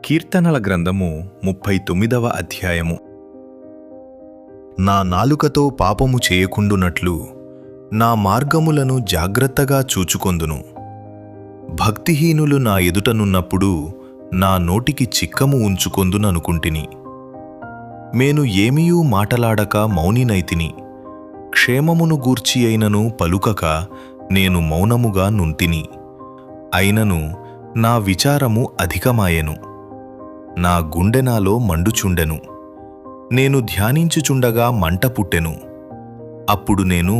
కీర్తనల గ్రంథము 39వ అధ్యాయము. నా నాలుకతో పాపము చేయకుండునట్లు నా మార్గములను జాగ్రత్తగా చూచుకొందును. భక్తిహీనులు నా ఎదుటనున్నప్పుడు నా నోటికి చిక్కము ఉంచుకొందుననుకుంటిని. నేను ఏమీయూ మాటలాడక మౌనినైతిని. క్షేమమును గూర్చి అయినను పలుకక నేను మౌనముగా నుంటిని. అయినను నా విచారము అధికమాయెను. నా గుండె నాలో మండుచుండెను. నేను ధ్యానించుచుండగా మంట పుట్టెను. అప్పుడు నేను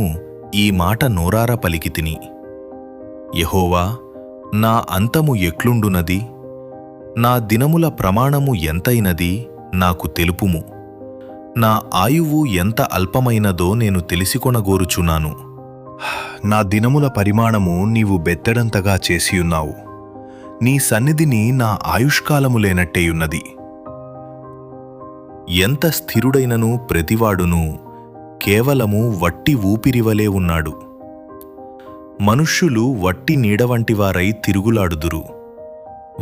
ఈ మాట నోరార పలికితిని: యెహోవా, నా అంతము ఎట్లుండునది? నా దినముల ప్రమాణము ఎంతైనది నాకు తెలుపుము. నా ఆయువు ఎంత అల్పమైనదో నేను తెలిసికొనగోరుచున్నాను. నా దినముల పరిమాణము నీవు బెత్తడంతగా చేసియున్నావు. నీ సన్నిధిని నా ఆయుష్కాలము లేనట్టేయున్నది. ఎంత స్థిరుడైనను ప్రతివాడును కేవలము వట్టి ఊపిరివలే ఉన్నాడు. మనుష్యులు వట్టి నీడవంటివారై తిరుగులాడుదురు.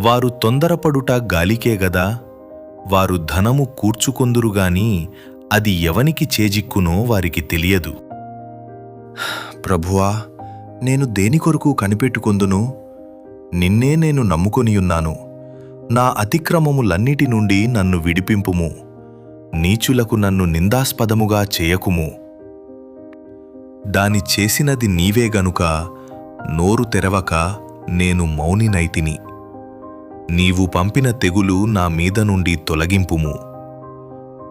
వారు తొందరపడుట గాలికే గదా. వారు ధనము కూర్చుకొందురుగాని అది ఎవనికి చేజిక్కునో వారికి తెలియదు. ప్రభువా, నేను దేని కొరకు కనిపెట్టుకొందును? నిన్నే నేను నమ్ముకొనియున్నాను. నా అతిక్రమములన్నిటి నుండి నన్ను విడిపింపుము. నీచులకు నన్ను నిందాస్పదముగా చేయకుము. దాని చేసినది నీవే గనుక నోరు తెరవక నేను మౌనినైతిని. నీవు పంపిన తెగులు నా మీద నుండి తొలగింపుము.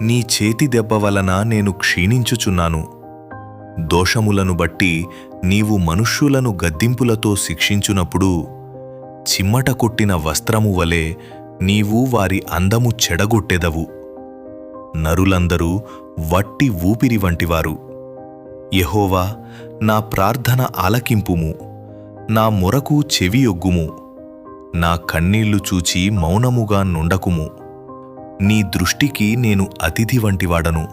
నీ చేతి దెబ్బ వలన నేను క్షీణించుచున్నాను. దోషములను బట్టి నీవు మనుష్యులను గద్దింపులతో శిక్షించునప్పుడు చిమ్మట కొట్టిన వస్త్రము వలె నీవు వారి అందము చెడగొట్టెదవు. నరులందరూ వట్టి ఊపిరి వంటివారు. యెహోవా, నా ప్రార్థన ఆలకింపుము. నా మొరకు చెవియొగ్గుము. నా కన్నీళ్లు చూచి మౌనముగా నుండకుము. నీ దృష్టికి నేను అతిథి వంటివాడను.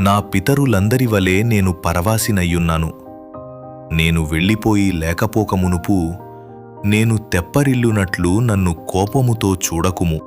నా పితరులందరి వలె నేను పరవాసినయ్యున్నాను. నేను వెళ్ళిపోయి లేకపోకమునుపు నేను తెప్పరిల్లునట్లు నన్ను కోపముతో చూడకుము.